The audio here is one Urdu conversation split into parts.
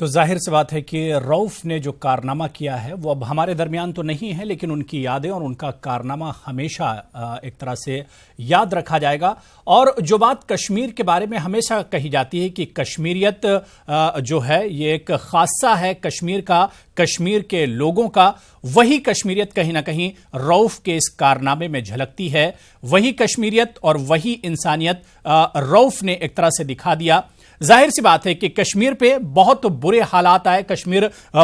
تو ظاہر سی بات ہے کہ رؤف نے جو کارنامہ کیا ہے وہ اب ہمارے درمیان تو نہیں ہے، لیکن ان کی یادیں اور ان کا کارنامہ ہمیشہ ایک طرح سے یاد رکھا جائے گا۔ اور جو بات کشمیر کے بارے میں ہمیشہ کہی جاتی ہے کہ کشمیریت جو ہے یہ ایک خاصہ ہے کشمیر کا، کشمیر کے لوگوں کا، وہی کشمیریت کہیں نہ کہیں رؤف کے اس کارنامے میں جھلکتی ہے۔ وہی کشمیریت اور وہی انسانیت رؤف نے ایک طرح سے دکھا دیا۔ ظاہر سی بات ہے کہ کشمیر پہ بہت برے حالات آئے، کشمیر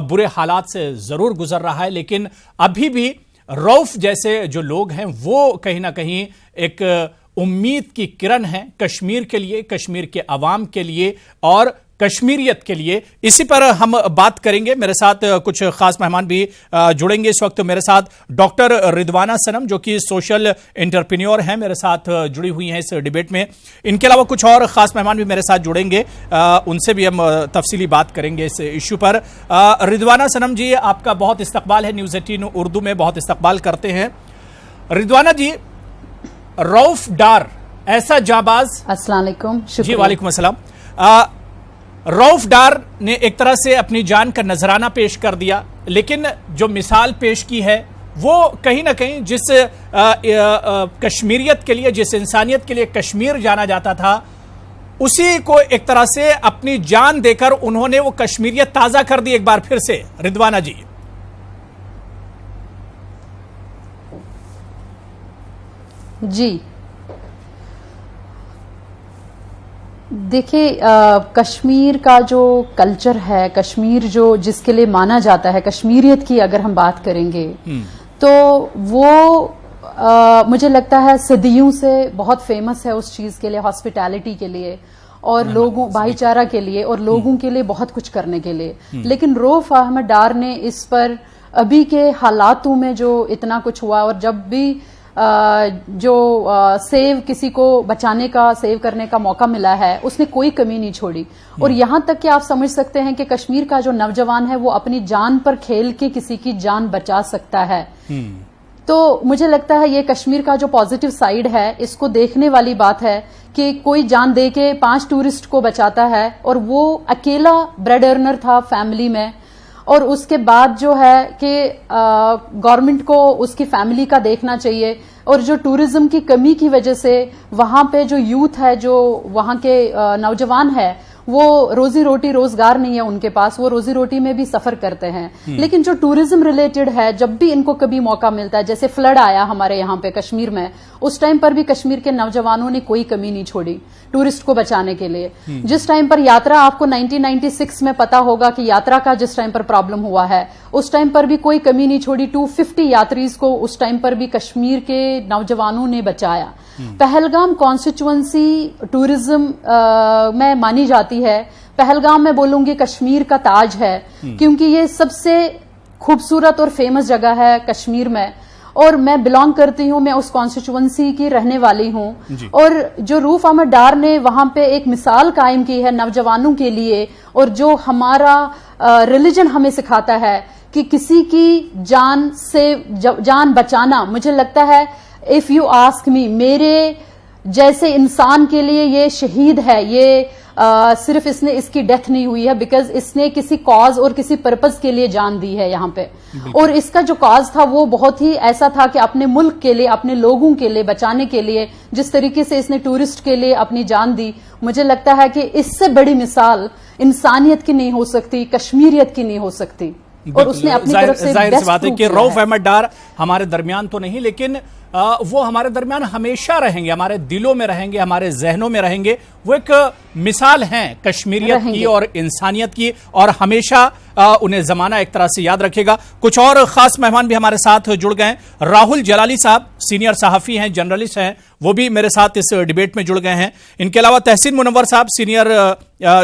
برے حالات سے ضرور گزر رہا ہے، لیکن ابھی بھی رؤف جیسے جو لوگ ہیں وہ کہیں نہ کہیں ایک امید کی کرن ہیں کشمیر کے لیے، کشمیر کے عوام کے لیے اور کشمیریت کے لیے۔ اسی پر ہم بات کریں گے۔ میرے ساتھ کچھ خاص مہمان بھی جڑیں گے۔ اس وقت میرے ساتھ ڈاکٹر رضوانہ صنم جو کہ سوشل انٹرپرینیور ہیں، میرے ساتھ جڑی ہوئی ہیں اس ڈیبیٹ میں۔ ان کے علاوہ کچھ اور خاص مہمان بھی میرے ساتھ جڑیں گے، ان سے بھی ہم تفصیلی بات کریں گے اس ایشو پر۔ رضوانہ صنم جی، آپ کا بہت استقبال ہے، نیوز 18 اردو میں بہت استقبال کرتے ہیں۔ رضوانہ جی، رؤف ڈار ایسا جانباز، السلام علیکم۔ جی وعلیکم السلام۔ رؤف ڈار نے ایک طرح سے اپنی جان کا نذرانہ پیش کر دیا، لیکن جو مثال پیش کی ہے وہ کہیں نہ کہیں جس کشمیریت کے لیے، جس انسانیت کے لیے کشمیر جانا جاتا تھا، اسی کو ایک طرح سے اپنی جان دے کر انہوں نے وہ کشمیریت تازہ کر دی ایک بار پھر سے۔ رضوانہ جی، جی دیکھیں، کشمیر کا جو کلچر ہے، کشمیر جو جس کے لیے مانا جاتا ہے، کشمیریت کی اگر ہم بات کریں گے تو وہ مجھے لگتا ہے صدیوں سے بہت فیمس ہے اس چیز کے لیے، ہاسپٹیلٹی کے لیے اور لوگوں بھائی چارہ کے لیے اور لوگوں کے لیے بہت کچھ کرنے کے لیے۔ لیکن رؤف احمد ڈار نے اس پر ابھی کے حالاتوں میں جو اتنا کچھ ہوا، اور جب بھی جو سیو کسی کو بچانے کا، سیو کرنے کا موقع ملا ہے، اس نے کوئی کمی نہیں چھوڑی۔ اور یہاں تک کہ آپ سمجھ سکتے ہیں کہ کشمیر کا جو نوجوان ہے وہ اپنی جان پر کھیل کے کسی کی جان بچا سکتا ہے۔ تو مجھے لگتا ہے یہ کشمیر کا جو پازیٹیو سائیڈ ہے، اس کو دیکھنے والی بات ہے کہ کوئی جان دے کے 5 ٹورسٹ کو بچاتا ہے، اور وہ اکیلا بریڈ ارنر تھا فیملی میں، اور اس کے بعد جو ہے کہ گورنمنٹ کو اس کی فیملی کا دیکھنا چاہیے۔ اور جو ٹورزم کی کمی کی وجہ سے وہاں پہ جو یوتھ ہے، جو وہاں کے نوجوان ہے، وہ روزی روٹی، روزگار نہیں ہے ان کے پاس، وہ روزی روٹی میں بھی سفر کرتے ہیں۔ لیکن جو ٹورزم ریلیٹڈ ہے، جب بھی ان کو کبھی موقع ملتا ہے، جیسے فلڈ آیا ہمارے یہاں پہ کشمیر میں، اس ٹائم پر بھی کشمیر کے نوجوانوں نے کوئی کمی نہیں چھوڑی ٹورسٹ کو بچانے کے لیے۔ جس ٹائم پر یاترا، آپ کو 1996 میں پتا ہوگا کہ یاترا کا جس ٹائم پر پرابلم ہوا ہے، اس ٹائم پر بھی کوئی کمی نہیں چھوڑی۔ 250 یاتریز کو اس ٹائم پر بھی کشمیر کے نوجوانوں نے بچایا۔ پہلگام کانسٹیچوئنسی ٹورزم میں مانی جاتی ہے۔ پہلگام میں بولوں گی کشمیر کا تاج ہے، کیونکہ یہ سب سے خوبصورت اور فیمس جگہ ہے کشمیر میں، اور میں بلانگ کرتی ہوں، میں اس کانسٹیچوئنسی کی رہنے والی ہوں۔ اور جو رؤف احمد ڈار نے وہاں پہ ایک مثال قائم کی ہے نوجوانوں کے لیے، اور جو ہمارا ریلیجن ہمیں سکھاتا ہے کہ کسی کی جان سے جان بچانا، مجھے لگتا ہے اف یو آسک می، میرے جیسے انسان کے لیے یہ شہید ہے۔ یہ صرف اس کی ڈیتھ نہیں ہوئی ہے، بیکاز اس نے کسی کاز اور کسی پرپز کے لیے جان دی ہے یہاں پہ، اور اس کا جو کاز تھا وہ بہت ہی ایسا تھا کہ اپنے ملک کے لیے، اپنے لوگوں کے لیے بچانے کے لیے، جس طریقے سے اس نے ٹورسٹ کے لیے اپنی جان دی، مجھے لگتا ہے کہ اس سے بڑی مثال انسانیت کی نہیں ہو سکتی، کشمیریت کی نہیں ہو سکتی۔ اور اس نے اپنی طرف سے ظاہر سی بات ہے کہ رؤف احمد ڈار ہمارے درمیان تو نہیں، لیکن وہ ہمارے درمیان ہمیشہ رہیں گے، ہمارے دلوں میں رہیں گے، ہمارے ذہنوں میں رہیں گے۔ وہ ایک مثال ہیں کشمیریت کی اور انسانیت کی، اور ہمیشہ انہیں زمانہ ایک طرح سے یاد رکھے گا۔ کچھ اور خاص مہمان بھی ہمارے ساتھ جڑ گئے ہیں۔ راہل جلالی صاحب سینئر صحافی ہیں، جرنلسٹ ہیں، وہ بھی میرے ساتھ اس ڈیبیٹ میں جڑ گئے ہیں۔ ان کے علاوہ تحسین منور صاحب سینئر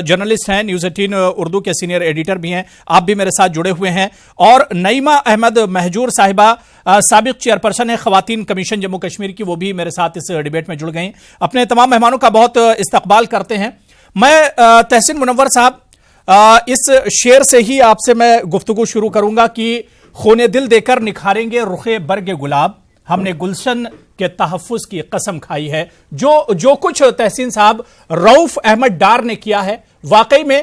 جرنلسٹ ہیں، نیوز 18 اردو کے سینئر ایڈیٹر بھی ہیں، آپ بھی میرے ساتھ جڑے ہوئے ہیں۔ اور نعیمہ احمد مہجور صاحبہ سابق چیئرپرسن ہے خواتین کمیشن جموں کشمیر کی، وہ بھی میرے ساتھ اس ڈیبیٹ میں جڑ گئی ہیں۔ اپنے تمام مہمانوں کا بہت استقبال کرتے ہیں۔ میں تحسین منور صاحب، اس شعر سے ہی آپ سے میں گفتگو شروع کروں گا کہ خون دل دے کر نکھاریں گے رخ برگ گلاب، ہم نے گلشن کے تحفظ کی قسم کھائی ہے۔ جو کچھ تحسین صاحب رؤف احمد ڈار نے کیا ہے، واقعی میں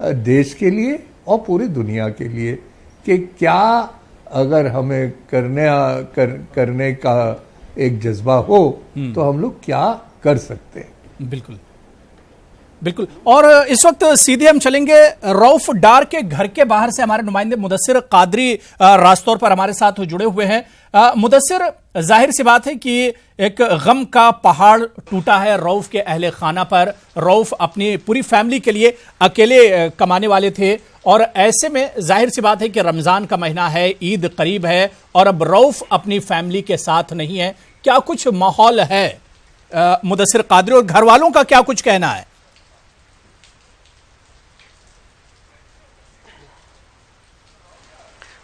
دیش کے لیے اور پوری دنیا کے لیے کہ کیا اگر ہمیں کرنے کا ایک جذبہ ہو تو ہم لوگ کیا کر سکتے ہیں. بالکل بالکل. اور اس وقت سیدھے ہم چلیں گے رؤف ڈار کے گھر کے باہر سے. ہمارے نمائندے مدثر قادری راست طور پر ہمارے ساتھ جڑے ہوئے ہیں. مدثر، ظاہر سی بات ہے کہ ایک غم کا پہاڑ ٹوٹا ہے رؤف کے اہل خانہ پر. رؤف اپنی پوری فیملی کے لیے اکیلے کمانے والے تھے اور ایسے میں ظاہر سی بات ہے کہ رمضان کا مہینہ ہے، عید قریب ہے اور اب رؤف اپنی فیملی کے ساتھ نہیں ہے. کیا کچھ ماحول ہے مدثر قادری، اور گھر والوں کا کیا کچھ کہنا ہے؟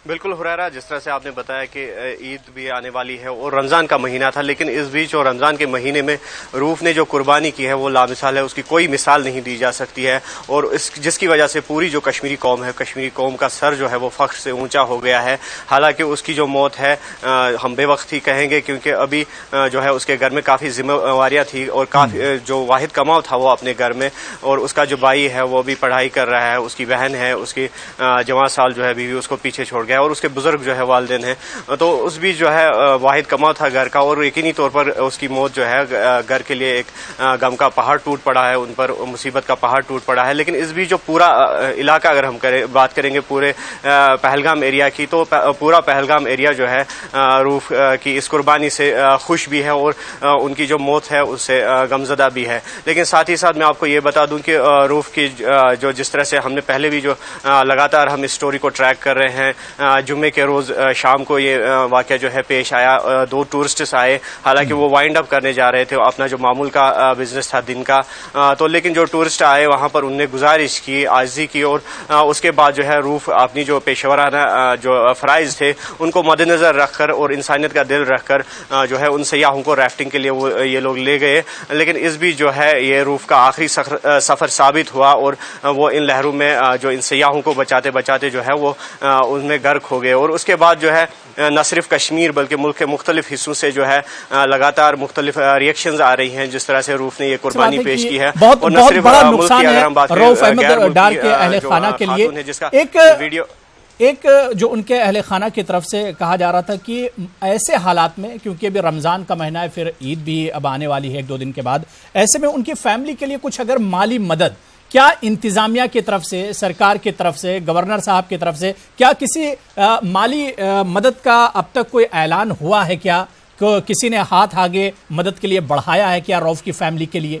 بالکل حریرہ، جس طرح سے آپ نے بتایا کہ عید بھی آنے والی ہے اور رمضان کا مہینہ تھا، لیکن اس بیچ اور رمضان کے مہینے میں رؤف نے جو قربانی کی ہے وہ لامثال ہے. اس کی کوئی مثال نہیں دی جا سکتی ہے اور جس کی وجہ سے پوری جو کشمیری قوم ہے، کشمیری قوم کا سر جو ہے وہ فخر سے اونچا ہو گیا ہے. حالانکہ اس کی جو موت ہے ہم بے وقت ہی کہیں گے، کیونکہ ابھی جو ہے اس کے گھر میں کافی ذمہ داریاں تھیں اور کافی جو واحد کماؤ تھا وہ اپنے گھر میں، اور اس کا جو بھائی ہے وہ بھی پڑھائی کر رہا ہے، اس کی بہن ہے، اس کی جوان سال جو ہے بیوی اس کو پیچھے چھوڑ گیا اور اس کے بزرگ جو ہے والدین ہیں. تو اس بھی جو ہے واحد کماؤ تھا گھر کا اور یقینی طور پر اس کی موت جو ہے گھر کے لیے ایک غم کا پہاڑ ٹوٹ پڑا ہے، ان پر مصیبت کا پہاڑ ٹوٹ پڑا ہے. لیکن اس بھی جو پورا علاقہ اگر ہم بات کریں گے پورے پہلگام ایریا کی، تو پورا پہلگام ایریا جو ہے رؤف کی اس قربانی سے خوش بھی ہے اور ان کی جو موت ہے اس سے غمزدہ بھی ہے. لیکن ساتھ ہی ساتھ میں آپ کو یہ بتا دوں کہ رؤف کی جو جس طرح سے ہم نے پہلے بھی جو لگاتار ہم اس سٹوری کو ٹریک کر رہے ہیں، جمعے کے روز شام کو یہ واقعہ جو ہے پیش آیا. 2 ٹورسٹس آئے، حالانکہ وہ وائنڈ اپ کرنے جا رہے تھے اپنا جو معمول کا بزنس تھا دن کا. تو لیکن جو ٹورسٹ آئے وہاں پر انہوں نے گزارش کی، عاجزی کی اور اس کے بعد جو ہے رؤف اپنی جو پیشہ ورانہ جو فرائض تھے ان کو مد نظر رکھ کر اور انسانیت کا دل رکھ کر جو ہے ان سیاحوں کو ریفٹنگ کے لیے وہ یہ لوگ لے گئے. لیکن اس بھی جو ہے یہ رؤف کا آخری سفر ثابت ہوا اور وہ ان لہروں میں جو ان سیاحوں کو بچاتے بچاتے جو ہے وہ ان میں غرق ہو گئے. اور اس کے بعد جو ہے نہ صرف کشمیر بلکہ ملک کے مختلف حصوں سے جو ہے لگاتار مختلف ریئیکشنز آ رہی ہیں جس طرح سے رؤف نے یہ قربانی پیش کی ہے. بہت بڑا نقصان ہے رؤف احمد ڈار کے اہل خانہ کے لیے. ایک جو ان کے اہل خانہ کی طرف سے کہا جا رہا تھا کہ ایسے حالات میں، کیونکہ ابھی رمضان کا مہینہ ہے، پھر عید بھی اب آنے والی ہے 1-2 دن کے بعد، ایسے میں ان کی فیملی کے لیے کچھ اگر مالی مدد، کیا انتظامیہ کی طرف سے، سرکار کی طرف سے، گورنر صاحب کی طرف سے کیا کسی مالی مدد کا اب تک کوئی اعلان ہوا ہے؟ کیا کسی نے ہاتھ آگے مدد کے لیے بڑھایا ہے کیا رؤف کی فیملی کے لیے؟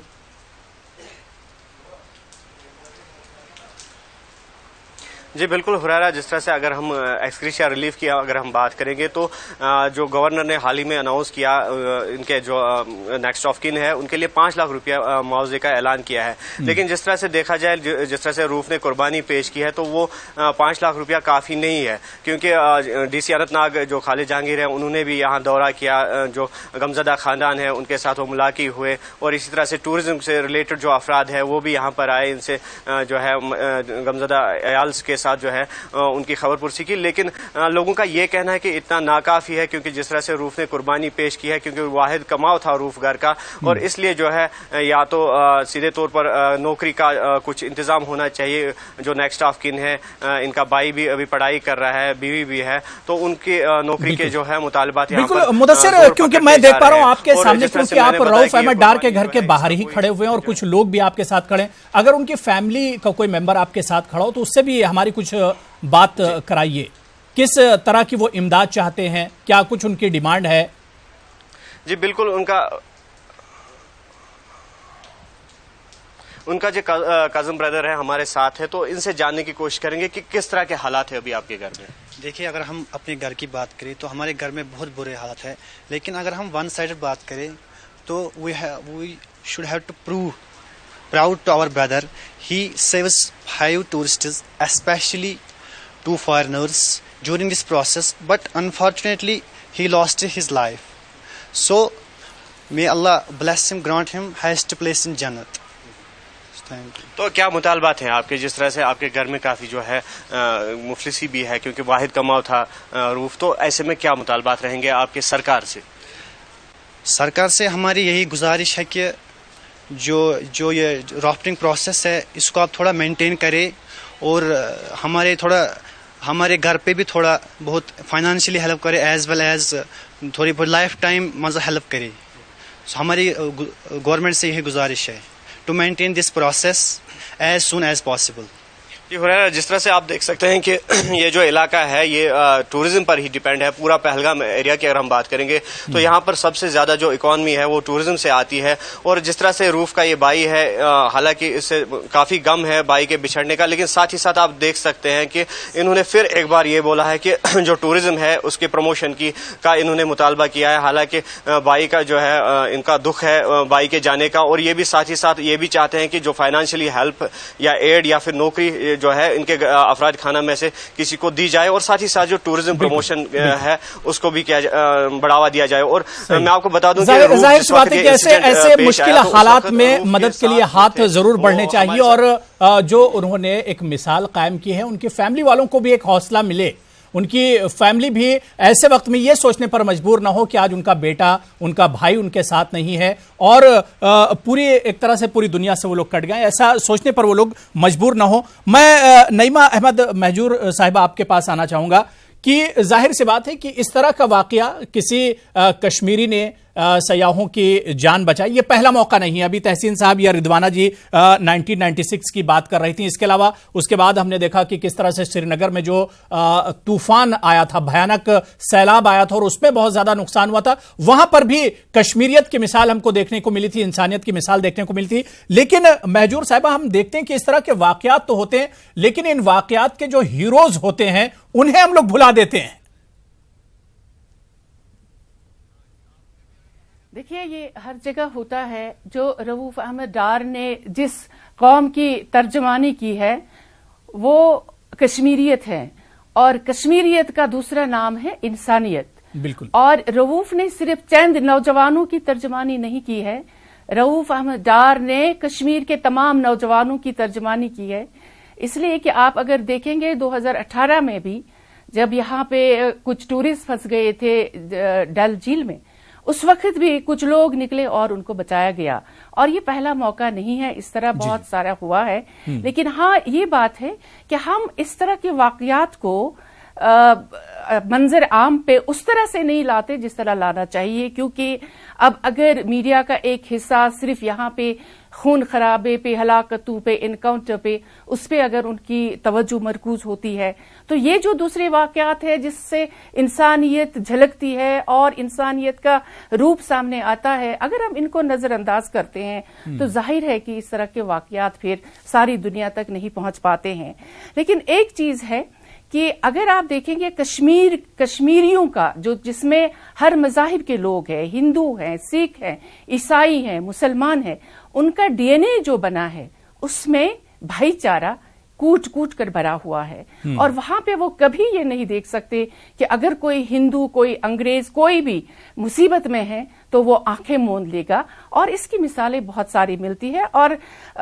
جی بالکل حریرہ، جس طرح سے اگر ہم ایکسگریشیا ریلیف کی اگر ہم بات کریں گے تو جو گورنر نے حال ہی میں اناؤنس کیا، ان کے جو نیکسٹ آف کن ہے ان کے لیے 5 لاکھ روپیہ معاوضے کا اعلان کیا ہے. لیکن جس طرح سے دیکھا جائے، جس طرح سے رؤف نے قربانی پیش کی ہے تو وہ 5 لاکھ روپیہ کافی نہیں ہے، کیونکہ ڈی سی اننت ناگ جو خالد جہانگیر ہیں انہوں نے بھی یہاں دورہ کیا، جو غمزدہ خاندان ہے ان کے ساتھ وہ ملاقات ہوئے اور اسی طرح سے ٹورزم سے ریلیٹڈ جو افراد ہیں وہ بھی یہاں پر آئے، ان سے جو ہے غمزدہ عیالس کے ساتھ جو ہے ان کی خبر پرسی کی. لیکن لوگوں کا یہ کہنا ہے کہ اتنا ناکافی ہے، کیونکہ جس طرح سے رؤف نے قربانی پیش کی ہے، کیونکہ واحد کماؤ تھا رؤف گھر کا، اور اس لیے جو ہے یا تو سیدھے طور پر نوکری کا کچھ انتظام ہونا چاہیے. جو نیکسٹ آف کن ہے، ان کا بھائی بھی ابھی پڑھائی کر رہا ہے، بیوی بھی ہے، تو ان کی نوکری کے جو ہے مطالبات بالکل. مدثر، کیونکہ میں دیکھ پا رہا ہوں آپ کے سامنے، کیونکہ آپ رؤف احمد ڈار کے گھر کے باہر ہی کھڑے ہوئے ہیں اور کچھ لوگ بھی آپ کے ساتھ کھڑے ہیں، اگر ان کی فیملی کا کوئی ممبر آپ کے ساتھ کھڑا ہو تو اس سے بھی ہماری کچھ بات کرائیے. کس طرح کی وہ امداد چاہتے ہیں، کیا کچھ ان کی ڈیمانڈ ہے؟ جی بالکل، ان کا جو کزن بردر ہے ہمارے ساتھ ہے، تو ان سے جاننے کی کوشش کریں گے کہ کس طرح کے حالات ہیں ابھی آپ کے گھر میں. دیکھیے، اگر ہم اپنے گھر کی بات کریں تو ہمارے گھر میں بہت برے حالات ہیں، لیکن اگر ہم ون سائڈڈ بات کریں تو we should have to prove proud to our brother. He saves 5 tourists, especially 2 foreigners during this process, but unfortunately he lost his life. So may Allah bless him, grant him highest place in Jannat. تو کیا مطالبات ہیں آپ کے، جس طرح سے آپ کے گھر میں کافی جو ہے مفلسی بھی ہے کیونکہ واحد کماؤ تھا رؤف، تو ایسے میں کیا مطالبات رہیں گے آپ کے سرکار سے؟ سرکار سے ہماری یہی گزارش ہے کہ جو یہ رافٹنگ پروسیس ہے اس کو آپ تھوڑا مینٹین کریں اور ہمارے گھر پہ بھی تھوڑا بہت فائنانشلی ہیلپ کرے ایز ویل ایز تھوڑی بہت لائف ٹائم مزہ ہیلپ کرے. ہماری گورنمنٹ سے یہی گزارش ہے to maintain this process as soon as possible. جی حریرہ، جس طرح سے آپ دیکھ سکتے ہیں کہ یہ جو علاقہ ہے یہ ٹورزم پر ہی ڈیپینڈ ہے. پورا پہلگام ایریا کی اگر ہم بات کریں گے تو یہاں پر سب سے زیادہ جو اکانومی ہے وہ ٹورزم سے آتی ہے. اور جس طرح سے روف کا یہ بائی ہے، حالانکہ اس سے کافی غم ہے بائی کے بچھڑنے کا، لیکن ساتھ ہی ساتھ آپ دیکھ سکتے ہیں کہ انہوں نے پھر ایک بار یہ بولا ہے کہ جو ٹورزم ہے اس کے پروموشن کا انہوں نے مطالبہ کیا ہے. حالانکہ بائی کا جو ہے ان کا دکھ ہے بائی کے جانے کا، اور یہ بھی ساتھ ہی ساتھ یہ بھی چاہتے ہیں کہ جو فائنانشلی ہیلپ یا ایڈ یا پھر نوکری جو ہے ان کے افراد خانہ میں سے کسی کو دی جائے، اور ساتھ ہی ساتھ جو ٹورزم پروموشن ہے اس کو بھی بڑھاوا دیا جائے. اور میں آپ کو بتا دوں کہ ظاہر سی بات ہے کہ ایسے مشکل حالات میں مدد کے لیے ہاتھ ضرور بڑھنے چاہیے، اور جو انہوں نے ایک مثال قائم کی ہے ان کی فیملی والوں کو بھی ایک حوصلہ ملے. ان کی فیملی بھی ایسے وقت میں یہ سوچنے پر مجبور نہ ہو کہ آج ان کا بیٹا، ان کا بھائی ان کے ساتھ نہیں ہے، اور پوری ایک طرح سے پوری دنیا سے وہ لوگ کٹ گئے، ایسا سوچنے پر وہ لوگ مجبور نہ ہو. میں نعیمہ احمد مہجور صاحبہ آپ کے پاس آنا چاہوں گا کہ ظاہر سی بات ہے کہ اس طرح کا واقعہ کسی کشمیری نے سیاحوں کی جان بچائی، یہ پہلا موقع نہیں ہے. ابھی تحسین صاحب یا رضوانہ جی 1996 کی بات کر رہی تھیں. اس کے علاوہ اس کے بعد ہم نے دیکھا کہ کس طرح سے سری نگر میں جو طوفان آیا تھا، بھیانک سیلاب آیا تھا اور اس میں بہت زیادہ نقصان ہوا تھا، وہاں پر بھی کشمیریت کی مثال ہم کو دیکھنے کو ملی تھی، انسانیت کی مثال دیکھنے کو ملی تھی. لیکن مہجور صاحبہ، ہم دیکھتے ہیں کہ اس طرح کے واقعات تو ہوتے ہیں، لیکن ان واقعات کے جو ہیروز ہوتے ہیں انہیں ہم لوگ بھلا دیتے ہیں. دیکھیے، یہ ہر جگہ ہوتا ہے. جو رؤوف احمد ڈار نے جس قوم کی ترجمانی کی ہے وہ کشمیریت ہے، اور کشمیریت کا دوسرا نام ہے انسانیت. بالکل. اور رؤوف نے صرف چند نوجوانوں کی ترجمانی نہیں کی ہے، رؤوف احمد ڈار نے کشمیر کے تمام نوجوانوں کی ترجمانی کی ہے. اس لیے کہ آپ اگر دیکھیں گے 2018 میں بھی جب یہاں پہ کچھ ٹورسٹ پھنس گئے تھے ڈل جھیل میں، اس وقت بھی کچھ لوگ نکلے اور ان کو بچایا گیا. اور یہ پہلا موقع نہیں ہے، اس طرح بہت سارا ہوا ہے. لیکن ہاں یہ بات ہے کہ ہم اس طرح کے واقعات کو منظر عام پہ اس طرح سے نہیں لاتے جس طرح لانا چاہیے، کیونکہ اب اگر میڈیا کا ایک حصہ صرف یہاں پہ خون خرابے پہ، ہلاکتوں پہ، انکاؤنٹر پہ، اس پہ اگر ان کی توجہ مرکوز ہوتی ہے تو یہ جو دوسرے واقعات ہیں جس سے انسانیت جھلکتی ہے اور انسانیت کا روپ سامنے آتا ہے، اگر ہم ان کو نظر انداز کرتے ہیں تو ظاہر ہے کہ اس طرح کے واقعات پھر ساری دنیا تک نہیں پہنچ پاتے ہیں. لیکن ایک چیز ہے کہ اگر آپ دیکھیں گے کشمیریوں کا جس میں ہر مذاہب کے لوگ ہیں، ہندو ہیں، سکھ ہیں، عیسائی ہیں، مسلمان ہیں، ان کا ڈی این اے جو بنا ہے اس میں بھائی چارہ کوٹ کوٹ کر بھرا ہوا ہے. اور وہاں پہ وہ کبھی یہ نہیں دیکھ سکتے کہ اگر کوئی ہندو، کوئی انگریز، کوئی بھی مصیبت میں ہے تو وہ آنکھیں موند لے گا. اور اس کی مثالیں بہت ساری ملتی ہے. اور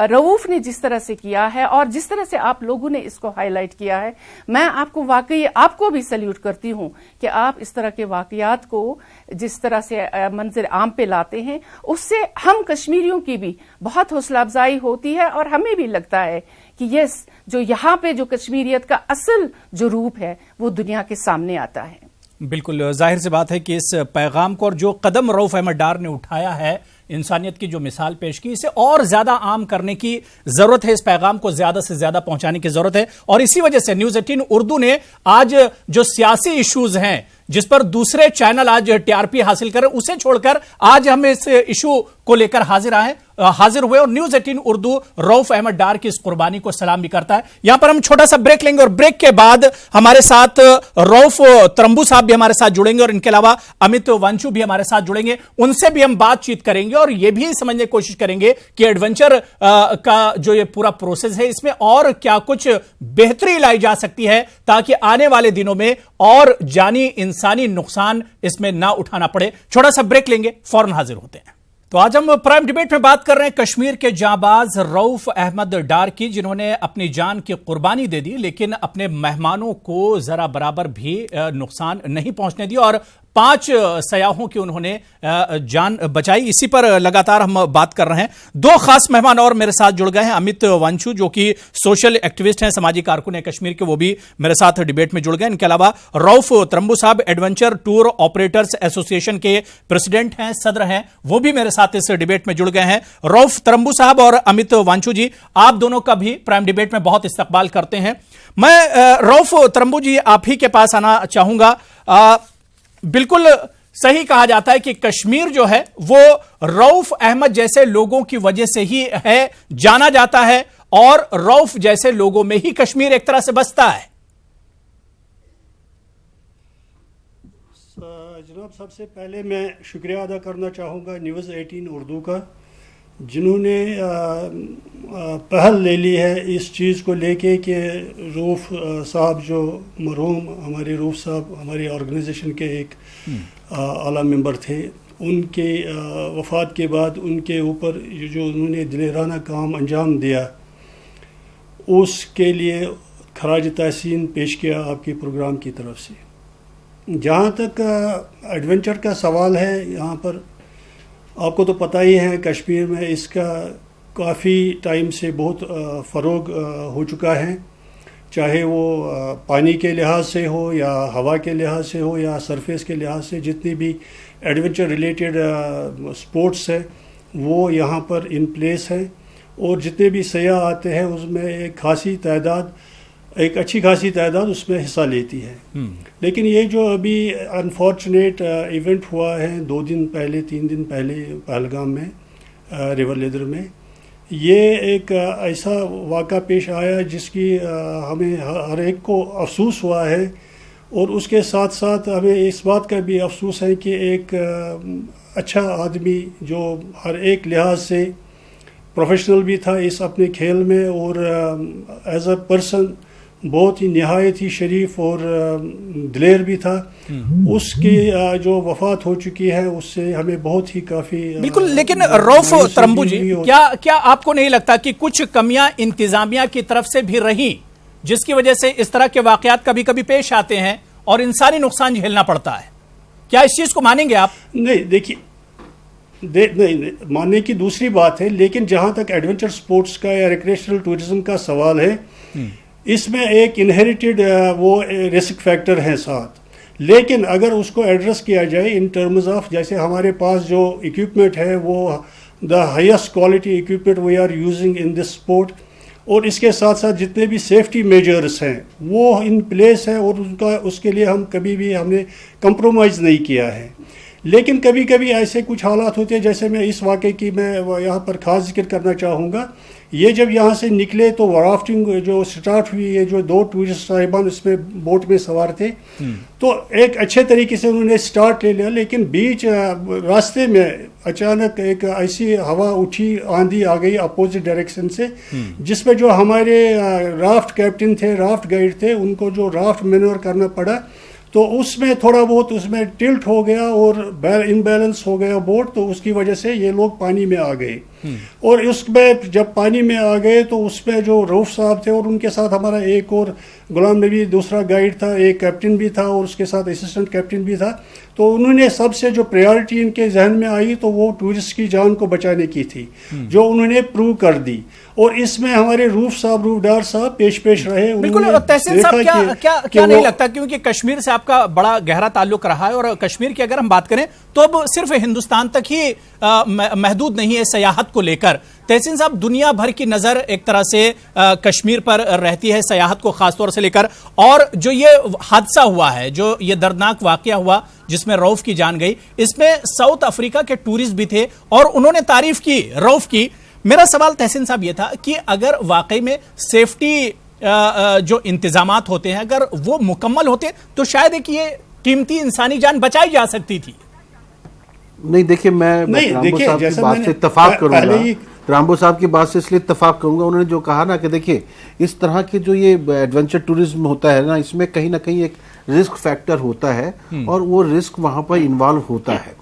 رؤوف نے جس طرح سے کیا ہے اور جس طرح سے آپ لوگوں نے اس کو ہائی لائٹ کیا ہے، میں آپ کو واقعی آپ کو بھی سلیوٹ کرتی ہوں کہ آپ اس طرح کے واقعات کو جس طرح سے منظر عام پہ لاتے ہیں، اس سے ہم کشمیریوں کی بھی بہت حوصلہ افزائی ہوتی ہے اور ہمیں بھی لگتا ہے کہ یس، جو یہاں پہ جو کشمیریت کا اصل جو روپ ہے وہ دنیا کے سامنے آتا ہے. بالکل ظاہر سی بات ہے کہ اس پیغام کو اور جو قدم رؤوف احمد ڈار نے اٹھایا ہے، انسانیت کی جو مثال پیش کی، اسے اور زیادہ عام کرنے کی ضرورت ہے. اس پیغام کو زیادہ سے زیادہ پہنچانے کی ضرورت ہے. اور اسی وجہ سے نیوز 18 اردو نے آج جو سیاسی ایشوز ہیں جس پر دوسرے چینل آج ٹی آر پی حاصل کر رہے، اسے چھوڑ کر آج ہم اس ایشو کو لے کر حاضر ہوئے. اور نیوز 18 اردو رؤوف احمد ڈار کی اس قربانی کو سلام بھی کرتا ہے. یہاں پر ہم چھوٹا سا بریک لیں گے اور بریک کے بعد ہمارے ساتھ رؤوف ترمبو صاحب بھی ہمارے ساتھ جڑیں گے اور ان کے علاوہ امت ونچو بھی ہمارے ساتھ جڑیں گے. ان سے بھی ہم بات چیت کریں گے اور یہ بھی سمجھنے کی کوشش کریں گے کہ ایڈونچر کا جو یہ پورا پروسیس ہے اس میں اور کیا کچھ بہتری لائی جا سکتی ہے تاکہ آنے والے دنوں میں اور جانی انسانی نقصان اس میں نہ اٹھانا پڑے. چھوٹا سا بریک لیں گے، فوراً حاضر ہوتے ہیں. تو آج ہم پرائم ڈیبیٹ میں بات کر رہے ہیں کشمیر کے جانباز رؤوف احمد ڈار کی، جنہوں نے اپنی جان کی قربانی دے دی لیکن اپنے مہمانوں کو ذرا برابر بھی نقصان نہیں پہنچنے دی اور 5 سیاحوں کی انہوں نے جان بچائی. اسی پر لگاتار ہم بات کر رہے ہیں. 2 خاص مہمان اور میرے ساتھ جڑ گئے ہیں. امت وانچو جو کہ سوشل ایکٹیوسٹ ہیں, سماجی کارکن ہیں کشمیر کے, وہ بھی میرے ساتھ ڈیبیٹ میں جڑ گئے. ان کے علاوہ روف ترمبو صاحب ایڈونچر ٹور آپریٹرز ایسوسی ایشن کے پریزیڈنٹ ہیں, صدر ہیں, وہ بھی میرے ساتھ اس ڈیبیٹ میں جڑ گئے ہیں. روف ترمبو صاحب اور امت وانچو جی, آپ دونوں کا بھی پرائم ڈیبیٹ میں بہت استقبال کرتے ہیں. میں روف ترمبو جی آپ ہی کے پاس آنا چاہوں گا. بالکل صحیح کہا جاتا ہے کہ کشمیر جو ہے وہ روف احمد جیسے لوگوں کی وجہ سے ہی ہے, جانا جاتا ہے, اور روف جیسے لوگوں میں ہی کشمیر ایک طرح سے بستا ہے. جناب, سب سے پہلے میں شکریہ ادا کرنا چاہوں گا نیوز 18 اردو کا, جنہوں نے پہل لے لی ہے اس چیز کو لے کے کہ روف صاحب جو مرحوم ہمارے روف صاحب ہماری آرگنائزیشن کے ایک اعلیٰ ممبر تھے, ان کے وفات کے بعد ان کے اوپر جو انہوں نے دلیرانہ کام انجام دیا, اس کے لیے خراج تحسین پیش کیا آپ کے پروگرام کی طرف سے. جہاں تک ایڈونچر کا سوال ہے, یہاں پر آپ کو تو پتہ ہی ہے کشمیر میں اس کا کافی ٹائم سے بہت فروغ ہو چکا ہے, چاہے وہ پانی کے لحاظ سے ہو یا ہوا کے لحاظ سے ہو یا سرفیس کے لحاظ سے. جتنی بھی ایڈونچر ریلیٹڈ سپورٹس ہیں وہ یہاں پر ان پلیس ہیں, اور جتنے بھی سیاح آتے ہیں اس میں ایک اچھی خاصی تعداد اس میں حصہ لیتی ہے. لیکن یہ جو ابھی انفارچونیٹ ایونٹ ہوا ہے 2 دن پہلے 3 دن پہلے پہلگام میں ریور لیدر میں, یہ ایک ایسا واقعہ پیش آیا جس کی ہمیں ہر ایک کو افسوس ہوا ہے, اور اس کے ساتھ ساتھ ہمیں اس بات کا بھی افسوس ہے کہ ایک اچھا آدمی جو ہر ایک لحاظ سے پروفیشنل بھی تھا اس اپنے کھیل میں, اور ایز اے پرسن بہت ہی نہایت ہی شریف اور دلیر بھی تھا, اس کی جو وفات ہو چکی ہے اس سے ہمیں بہت ہی کافی بالکل. لیکن روف ترمبو جی, کیا آپ کو نہیں لگتا کہ کچھ کمیاں انتظامیہ کی طرف سے بھی رہیں جس کی وجہ سے اس طرح کے واقعات کبھی کبھی پیش آتے ہیں اور انسانی نقصان جھیلنا پڑتا ہے؟ کیا اس چیز کو مانیں گے آپ؟ نہیں, دیکھیے نہیں ماننے کی دوسری بات ہے, لیکن جہاں تک ایڈونچر سپورٹس کا یا ریکریشنل ٹورزم کا سوال ہے, اس میں ایک انہیریٹڈ وہ رسک فیکٹر ہیں ساتھ. لیکن اگر اس کو ایڈریس کیا جائے ان ٹرمز آف, جیسے ہمارے پاس جو اکوپمنٹ ہے وہ the highest quality equipment we are using in this sport, اور اس کے ساتھ ساتھ جتنے بھی سیفٹی میجرز ہیں وہ ان پلیس ہیں, اور اس کے لیے ہم نے کمپرومائز نہیں کیا ہے. لیکن کبھی کبھی ایسے کچھ حالات ہوتے ہیں, جیسے میں اس واقعے کی میں یہاں پر خاص ذکر کرنا چاہوں گا. یہ جب یہاں سے نکلے تو رافٹنگ جو سٹارٹ ہوئی ہے, جو 2 ٹورسٹ صاحبان اس میں بوٹ میں سوار تھے, تو ایک اچھے طریقے سے انہوں نے سٹارٹ لے لیا, لیکن بیچ راستے میں اچانک ایک ایسی ہوا اٹھی, آندھی آ گئی اپوزٹ ڈائریکشن سے, جس میں جو ہمارے رافٹ کیپٹن تھے, رافٹ گائیڈ تھے, ان کو جو رافٹ مینور کرنا پڑا, تو اس میں تھوڑا بہت اس میں ٹلٹ ہو گیا اور امبیلنس ہو گیا بوٹ, تو اس کی وجہ سے یہ لوگ پانی میں آ گئے. اور اس میں جب پانی میں آ گئے تو اس میں جو روف صاحب تھے اور ان کے ساتھ ہمارا ایک اور غلام نبی دوسرا گائیڈ تھا, ایک کیپٹن بھی تھا اور اس کے ساتھ اسسٹنٹ کیپٹن بھی تھا, تو انہوں نے سب سے جو پریارٹی ان کے ذہن میں آئی تو وہ ٹورسٹ کی جان کو بچانے کی تھی, جو انہوں نے پروو کر دی. اور اس میں ہمارے روف ڈار صاحب پیش رہے. بالکل. تحسین صاحب کیا نہیں لگتا, کیونکہ کشمیر سے آپ کا بڑا گہرا تعلق رہا ہے, اور کشمیر کی اگر ہم بات کریں تو اب صرف ہندوستان تک ہی محدود نہیں ہے سیاحت کو لے کر. تحسین صاحب, دنیا بھر کی نظر ایک طرح سے کشمیر پر رہتی ہے سیاحت کو خاص طور سے لے کر, اور جو یہ حادثہ ہوا ہے, جو یہ دردناک واقعہ ہوا جس میں روف کی جان گئی, اس میں ساؤتھ افریقہ کے ٹورسٹ بھی تھے اور انہوں نے تعریف کی روف کی. میرا سوال تحسین صاحب یہ تھا کہ اگر واقعی میں سیفٹی جو انتظامات ہوتے ہیں اگر وہ مکمل ہوتے تو شاید ایک یہ قیمتی انسانی جان بچائی جا سکتی تھی. نہیں دیکھیے, میں صاحب کی بات سے اتفاق کروں گا. رامبو صاحب کی بات سے اس لیے اتفاق کروں گا. انہوں نے جو کہا نا کہ دیکھیے اس طرح کے جو یہ ایڈونچر ٹورزم ہوتا ہے نا, اس میں کہیں نہ کہیں ایک رسک فیکٹر ہوتا ہے اور وہ رسک وہاں پر انوالو ہوتا ہے.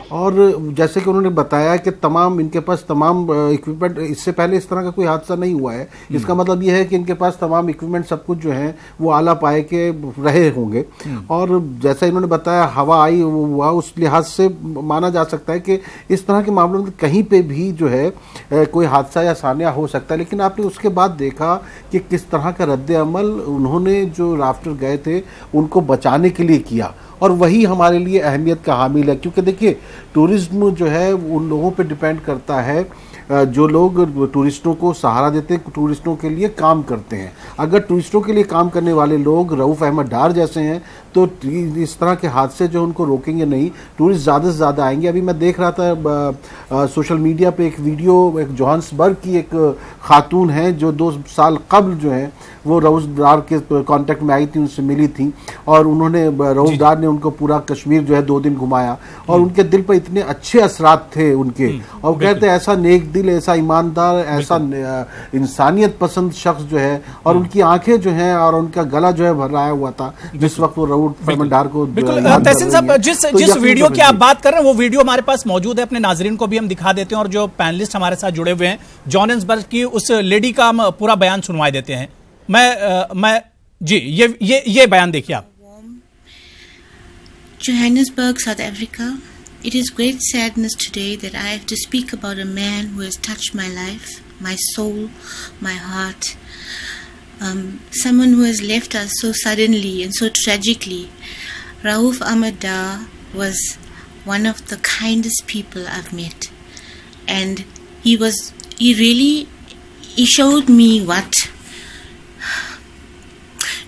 اور جیسے کہ انہوں نے بتایا کہ تمام ان کے پاس تمام اکوپمنٹ, اس سے پہلے اس طرح کا کوئی حادثہ نہیں ہوا ہے. اس کا مطلب یہ ہے کہ ان کے پاس تمام اکوپمنٹ سب کچھ جو ہیں وہ اعلیٰ پائے کے رہے ہوں گے. اور جیسا انہوں نے بتایا ہوا آئی ہوا, اس لحاظ سے مانا جا سکتا ہے کہ اس طرح کے معاملوں میں کہیں پہ بھی جو ہے کوئی حادثہ یا سانحہ ہو سکتا ہے. لیکن آپ نے اس کے بعد دیکھا کہ کس طرح کا رد عمل انہوں نے جو رافٹر گئے تھے ان کو بچانے کے لیے کیا, اور وہی ہمارے لیے اہمیت کا حامل ہے. کیونکہ دیکھیے ٹورزم جو ہے ان لوگوں پہ ڈیپینڈ کرتا ہے جو لوگ ٹورسٹوں کو سہارا دیتے ہیں, ٹورسٹوں کے لیے کام کرتے ہیں. اگر ٹورسٹوں کے لیے کام کرنے والے لوگ رؤوف احمد ڈار جیسے ہیں تو اس طرح کے حادثے جو ان کو روکیں گے نہیں, ٹورسٹ زیادہ سے زیادہ آئیں گے. ابھی میں دیکھ رہا تھا سوشل میڈیا پہ ایک ویڈیو, ایک جوہانسبرگ کی ایک خاتون ہیں جو 2 سال قبل جو ہیں وہ رؤوف ڈار کے کانٹیکٹ میں آئی تھی, ان سے ملی تھی, اور انہوں نے رؤوف ڈار نے ان کو پورا کشمیر جو ہے 2 دن گھمایا, اور ان کے دل پر اتنے اچھے اثرات تھے ان کے, اور کہتے ہیں ایسا نیک دل, ایسا ایماندار, ایسا انسانیت پسند شخص جو ہے, اور ان کی آنکھیں جو ہیں اور ان کا گلا جو ہے بھرایا ہوا تھا جس وقت وہ رؤوف احمد ڈار کو. بالکل تحسین صاحب, جس ویڈیو کی آپ بات کر رہے ہیں وہ ویڈیو ہمارے پاس موجود ہے, اپنے ناظرین کو بھی ہم دکھا دیتے ہیں, اور جو پینلسٹ ہمارے ساتھ جڑے ہوئے ہیں جوہانسبرگ کی اس لیڈی کا ہم پورا بیان سنوائے دیتے ہیں. میں جی یہ بیان دیکھیے آپ. Johannesburg, South Africa. It is great sadness today that I have to speak about a man who has touched my life, my soul, my heart. Someone who has left us so suddenly and so tragically. Rauuf Ahmad Dar was one of the kindest people I've met. And he showed me what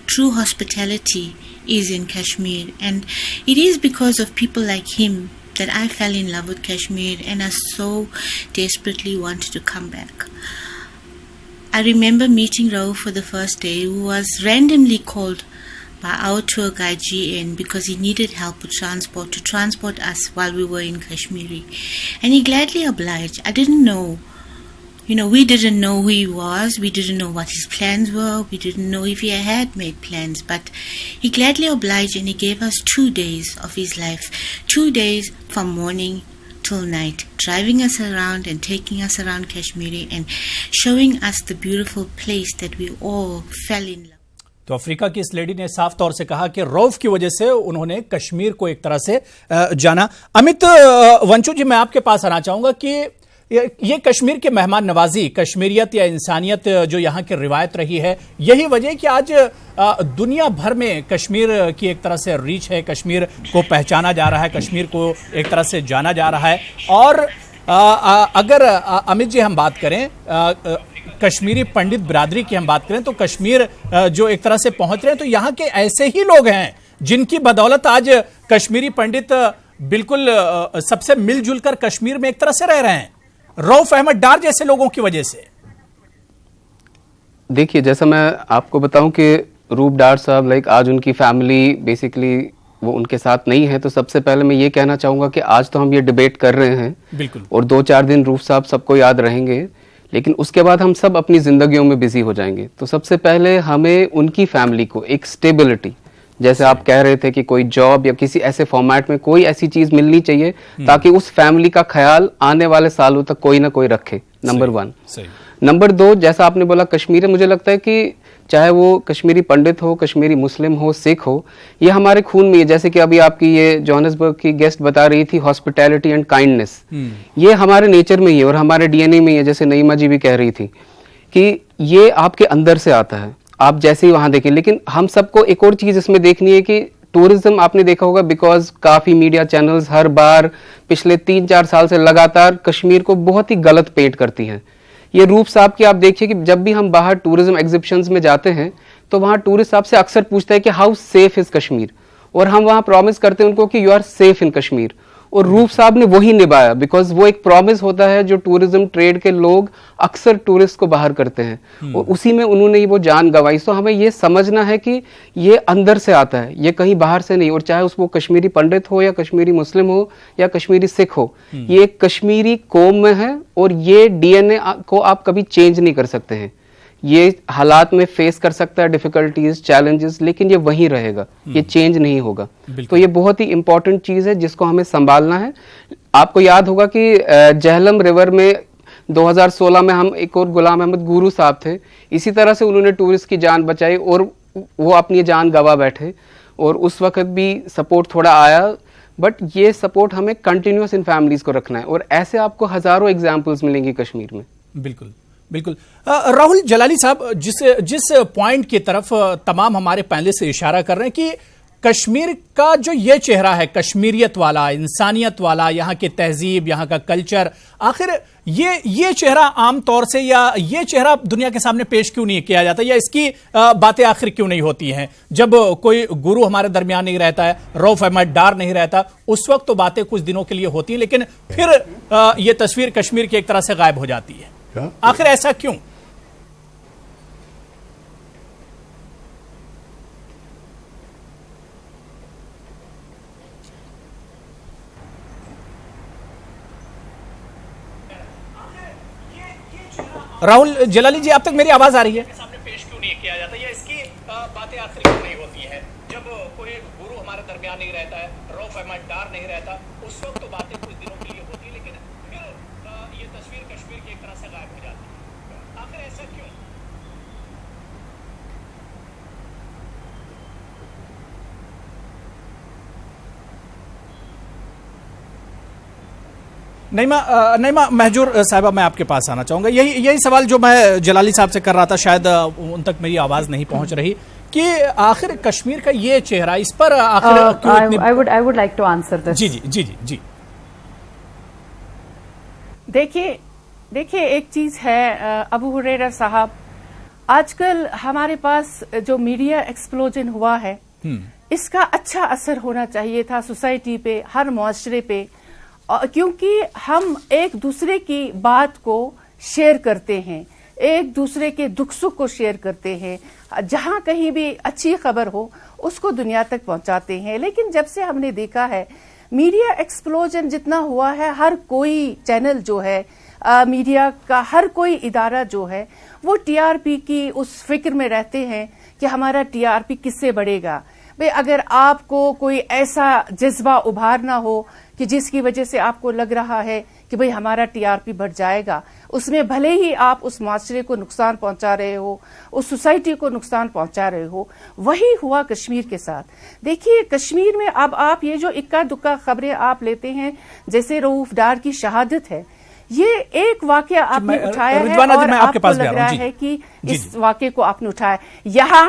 true hospitality is in Kashmir, and it is because of people like him that I fell in love with Kashmir and I so desperately wanted to come back. I remember meeting Rauuf for the first day, who was randomly called by our tour guide GN because he needed help with transport to transport us while we were in Kashmiri, and he gladly obliged. I didn't know. We didn't know who he was, we didn't know what his plans were, we didn't know if he had made plans, but he gladly obliged and he gave us 2 days of his life, 2 days from morning till night, driving us around and taking us around Kashmiri and showing us the beautiful place that we all fell in love. تو افریقہ کی اس لیڈی نے صاف طور سے کہا کہ رؤوف کی وجہ سے انہوں نے کشمیر کو ایک طرح سے جانا. امیت ونچو جی, میں آپ کے پاس آنا چاہوں گا کہ یہ کشمیر کے مہمان نوازی, کشمیریت یا انسانیت جو یہاں کی روایت رہی ہے, یہی وجہ کہ آج دنیا بھر میں کشمیر کی ایک طرح سے ریچ ہے, کشمیر کو پہچانا جا رہا ہے, کشمیر کو ایک طرح سے جانا جا رہا ہے. اور اگر امت جی ہم بات کریں کشمیری پنڈت برادری کی ہم بات کریں تو کشمیر جو ایک طرح سے پہنچ رہے ہیں, تو یہاں کے ایسے ہی لوگ ہیں جن کی بدولت آج کشمیری پنڈت بالکل سب سے مل جل کر کشمیر میں ایک طرح سے رہ رہے ہیں, رؤوف احمد ڈار جیسے لوگوں کی وجہ سے. دیکھیے جیسا میں آپ کو بتاؤں کہ رؤوف ڈار صاحب آج ان کی فیملی بیسیکلی وہ ان کے ساتھ نہیں ہے, تو سب سے پہلے میں یہ کہنا چاہوں گا کہ آج تو ہم یہ ڈیبیٹ کر رہے ہیں بالکل, اور 2-4 دن رؤوف صاحب سب کو یاد رہیں گے, لیکن اس کے بعد ہم سب اپنی زندگیوں میں بزی ہو جائیں گے. تو سب سے پہلے ہمیں ان کی فیملی کو ایک سٹیبلٹی, جیسے آپ کہہ رہے تھے کہ کوئی جاب یا کسی ایسے فارمیٹ میں کوئی ایسی چیز ملنی چاہیے تاکہ اس فیملی کا خیال آنے والے سالوں تک کوئی نہ کوئی رکھے. نمبر 1. نمبر 2, جیسا آپ نے بولا کشمیر, مجھے لگتا ہے کہ چاہے وہ کشمیری پنڈت ہو, کشمیری مسلم ہو, سکھ ہو, یہ ہمارے خون میں ہے. جیسے کہ ابھی آپ کی یہ جوہانسبرگ کی گیسٹ بتا رہی تھی ہاسپٹیلٹی اینڈ کائنڈنس, یہ ہمارے نیچر میں ہی ہے اور ہمارے ڈی این اے میں ہی ہے. جیسے نعیمہ جی بھی کہہ رہی تھی کہ یہ آپ کے اندر سے آتا ہے, آپ جیسے ہی وہاں دیکھیں. لیکن ہم سب کو ایک اور چیز اس میں دیکھنی ہے کہ ٹورزم آپ نے دیکھا ہوگا, بیکاز کافی میڈیا چینلز ہر بار پچھلے 3-4 سال سے لگاتار کشمیر کو بہت ہی غلط پیٹ کرتی ہیں. یہ رؤوف صاحب کی آپ دیکھیے کہ جب بھی ہم باہر ٹورزم ایگزیبیشنز میں جاتے ہیں تو وہاں ٹورسٹ صاحب سے اکثر پوچھتا ہے کہ ہاؤ سیف از کشمیر, اور ہم وہاں پرومس کرتے ہیں ان کو کہ you are safe in Kashmir. اور روف صاحب نے وہی نبھایا, بیکاز وہ ایک پرومس ہوتا ہے جو ٹورزم ٹریڈ کے لوگ اکثر ٹورسٹ کو باہر کرتے ہیں, اور اسی میں انہوں نے وہ جان گنوائی. تو ہمیں یہ سمجھنا ہے کہ یہ اندر سے آتا ہے, یہ کہیں باہر سے نہیں, اور چاہے اس وہ کشمیری پنڈت ہو یا کشمیری مسلم ہو یا کشمیری سکھ ہو, یہ ایک کشمیری قوم میں ہے, اور یہ ڈی این اے کو آپ کبھی چینج نہیں کر سکتے ہیں. یہ حالات میں فیس کر سکتا ہے ڈیفیکلٹیز, چیلنجز, لیکن یہ وہیں رہے گا, یہ چینج نہیں ہوگا. تو یہ بہت ہی امپورٹنٹ چیز ہے جس کو ہمیں سنبھالنا ہے. آپ کو یاد ہوگا کہ جہلم ریور میں 2016 میں ہم ایک اور غلام احمد گورو صاحب تھے, اسی طرح سے انہوں نے ٹورسٹ کی جان بچائی اور وہ اپنی جان گوا بیٹھے, اور اس وقت بھی سپورٹ تھوڑا آیا, بٹ یہ سپورٹ ہمیں کنٹینیوس ان فیملیز کو رکھنا ہے, اور ایسے آپ کو ہزاروں ایگزامپلز ملیں گی کشمیر میں. بالکل بالکل. راہل جلالی صاحب, جس پوائنٹ کی طرف تمام ہمارے پینلسٹ سے اشارہ کر رہے ہیں کہ کشمیر کا جو یہ چہرہ ہے, کشمیریت والا, انسانیت والا, یہاں کی تہذیب, یہاں کا کلچر, آخر یہ چہرہ عام طور سے, یا یہ چہرہ دنیا کے سامنے پیش کیوں نہیں کیا جاتا, یا اس کی باتیں آخر کیوں نہیں ہوتی ہیں؟ جب کوئی گرو ہمارے درمیان نہیں رہتا ہے, رؤف احمد ڈار نہیں رہتا, اس وقت تو باتیں کچھ دنوں کے لیے ہوتی ہیں, لیکن پھر یہ تصویر کشمیر کی ایک طرح سے غائب ہو جاتی ہے. آخر ایسا کیوں؟ راہل جلالی جی, آپ تک میری آواز آ رہی ہے؟ سامنے پیش کیوں نہیں کیا جاتا, یا اس کی باتیں آخر کیوں نہیں ہوتی ہیں؟ جب کوئی گرو ہمارے درمیان نہیں رہتا ہے, رؤف احمد ڈار نہیں رہتا, اس وقت تو باتیں کچھ دنوں کے لیے ہوتی ہیں, لیکن پھر یہ تصویر کشمیر کی ایک طرح سے غائب ہو جاتی ہے. آخر ایسا کیوں؟ نعیمہ مہجور صاحبہ, میں آپ کے پاس آنا چاہوں گا. یہی سوال جو میں جلالی صاحب سے کر رہا تھا, شاید ان تک میری آواز نہیں پہنچ رہی, کہ آخر کشمیر کا یہ چہرہ, اس پر آخر I would like to answer this. جی. دیکھیے ایک چیز ہے ابو ہریرہ صاحب, آج کل ہمارے پاس جو میڈیا ایکسپلوژن ہوا ہے, اس کا اچھا اثر ہونا چاہیے تھا سوسائٹی پہ, ہر معاشرے پہ, کیونکہ ہم ایک دوسرے کی بات کو شیئر کرتے ہیں, ایک دوسرے کے دکھ سکھ کو شیئر کرتے ہیں, جہاں کہیں بھی اچھی خبر ہو اس کو دنیا تک پہنچاتے ہیں. لیکن جب سے ہم نے دیکھا ہے میڈیا ایکسپلوژن جتنا ہوا ہے, ہر کوئی چینل جو ہے, میڈیا کا ہر کوئی ادارہ جو ہے, وہ ٹی آر پی کی اس فکر میں رہتے ہیں کہ ہمارا ٹی آر پی کس سے بڑھے گا. بھئی اگر آپ کو کوئی ایسا جذبہ ابھارنا ہو کہ جس کی وجہ سے آپ کو لگ رہا ہے کہ بھئی ہمارا ٹی آر پی بڑھ جائے گا, اس میں بھلے ہی آپ اس معاشرے کو نقصان پہنچا رہے ہو, اس سوسائٹی کو نقصان پہنچا رہے ہو. وہی ہوا کشمیر کے ساتھ. دیکھیے کشمیر میں اب آپ یہ جو اکا دکا خبریں آپ لیتے ہیں, جیسے رؤف ڈار کی شہادت ہے, یہ ایک واقعہ آپ نے اٹھایا ہے, اور آپ کو لگ رہا ہے کہ اس واقعے کو آپ نے اٹھایا. یہاں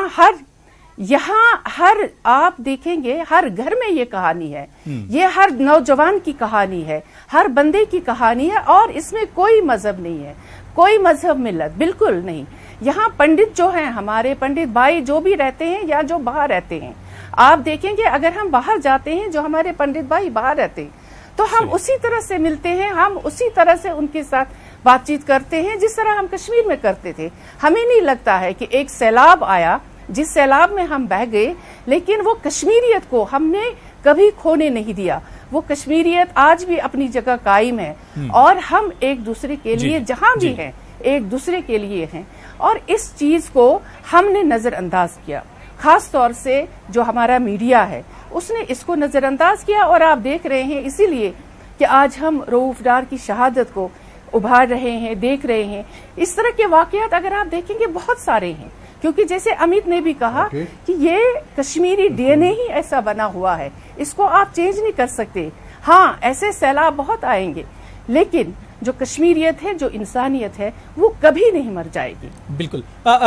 ہر آپ دیکھیں گے ہر گھر میں یہ کہانی ہے, یہ ہر نوجوان کی کہانی ہے, ہر بندے کی کہانی ہے, اور اس میں کوئی مذہب نہیں ہے, کوئی مذہب ملت بالکل نہیں. یہاں پنڈت جو ہیں, ہمارے پنڈت بھائی جو بھی رہتے ہیں یا جو باہر رہتے ہیں, آپ دیکھیں گے اگر ہم باہر جاتے ہیں, جو ہمارے پنڈت بھائی باہر رہتے ہیں, تو ہم اسی طرح سے ملتے ہیں, ہم اسی طرح سے ان کے ساتھ بات چیت کرتے ہیں جس طرح ہم کشمیر میں کرتے تھے. ہمیں نہیں لگتا ہے کہ ایک سیلاب آیا جس سیلاب میں ہم بہہ گئے, لیکن وہ کشمیریت کو ہم نے کبھی کھونے نہیں دیا. وہ کشمیریت آج بھی اپنی جگہ قائم ہے, اور ہم ایک دوسرے کے لیے جہاں بھی ہیں ایک دوسرے کے لیے ہیں, اور اس چیز کو ہم نے نظر انداز کیا. خاص طور سے جو ہمارا میڈیا ہے اس نے اس کو نظر انداز کیا, اور آپ دیکھ رہے ہیں اسی لیے کہ آج ہم رؤف ڈار کی شہادت کو ابھار رہے ہیں, دیکھ رہے ہیں. اس طرح کے واقعات اگر آپ دیکھیں گے بہت سارے ہیں, کیونکہ جیسے امیت نے بھی کہا کہ یہ کشمیری ڈی این اے ہی ایسا بنا ہوا ہے, اس کو آپ چینج نہیں کر سکتے. ہاں ایسے سیلاب بہت آئیں گے, لیکن جو کشمیریت ہے, جو انسانیت ہے, وہ کبھی نہیں مر جائے گی. بالکل.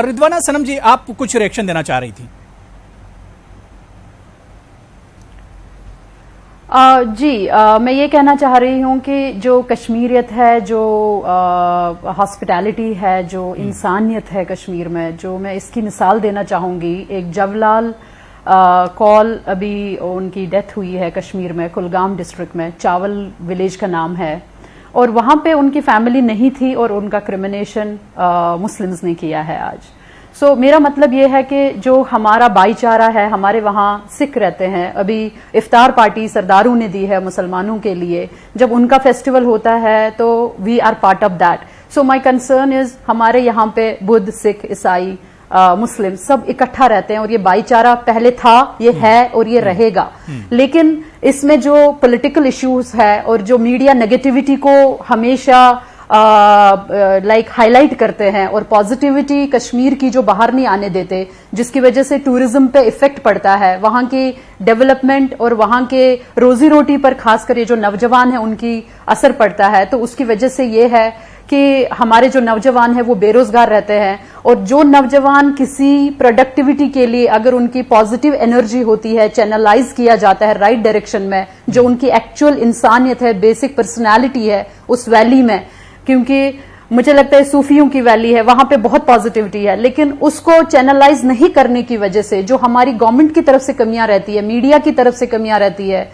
رضوانہ صنم جی, آپ کچھ ریئیکشن دینا چاہ رہی تھی. جی, میں یہ کہنا چاہ رہی ہوں کہ جو کشمیریت ہے, جو ہاسپٹیلٹی ہے, جو انسانیت ہے کشمیر میں, جو میں اس کی مثال دینا چاہوں گی, ایک جولال کال ابھی ان کی ڈیتھ ہوئی ہے کشمیر میں کلگام ڈسٹرکٹ میں, چاول ولیج کا نام ہے, اور وہاں پہ ان کی فیملی نہیں تھی اور ان کا کرمنیشن مسلمز نے کیا ہے آج. سو میرا مطلب یہ ہے کہ جو ہمارا بھائی چارہ ہے, ہمارے وہاں سکھ رہتے ہیں, ابھی افطار پارٹی سرداروں نے دی ہے مسلمانوں کے لیے, جب ان کا فیسٹیول ہوتا ہے تو we are part of that. So my concern is ہمارے یہاں پہ بدھ, سکھ, عیسائی, مسلم سب اکٹھا رہتے ہیں, اور یہ بھائی چارہ پہلے تھا, یہ ہے اور یہ رہے گا. لیکن اس میں جو پولیٹیکل ایشوز ہے اور جو میڈیا نیگیٹیوٹی کو ہمیشہ لائک ہائی لائٹ کرتے ہیں, اور پازیٹیوٹی کشمیر کی جو باہر نہیں آنے دیتے, جس کی وجہ سے ٹورزم پہ افیکٹ پڑتا ہے, وہاں کی ڈیولپمنٹ اور وہاں کے روزی روٹی پر خاص کر یہ جو نوجوان ہیں ان کی اثر پڑتا ہے. تو اس کی وجہ سے یہ ہے کہ ہمارے جو نوجوان ہیں وہ بے روزگار رہتے ہیں, اور جو نوجوان کسی پروڈکٹیوٹی کے لیے اگر ان کی پازیٹیو انرجی ہوتی ہے, چینلائز کیا جاتا ہے رائٹ ڈائریکشن میں, جو ان کی ایکچوئل انسانیت ہے, بیسک پرسنالٹی ہے اس ویلی میں, کیونکہ مجھے لگتا ہے صوفیوں کی ویلی ہے, وہاں پہ بہت پازیٹیوٹی ہے, لیکن اس کو چینلائز نہیں کرنے کی وجہ سے جو ہماری گورنمنٹ کی طرف سے کمیاں رہتی ہے, میڈیا کی طرف سے کمیاں رہتی ہے,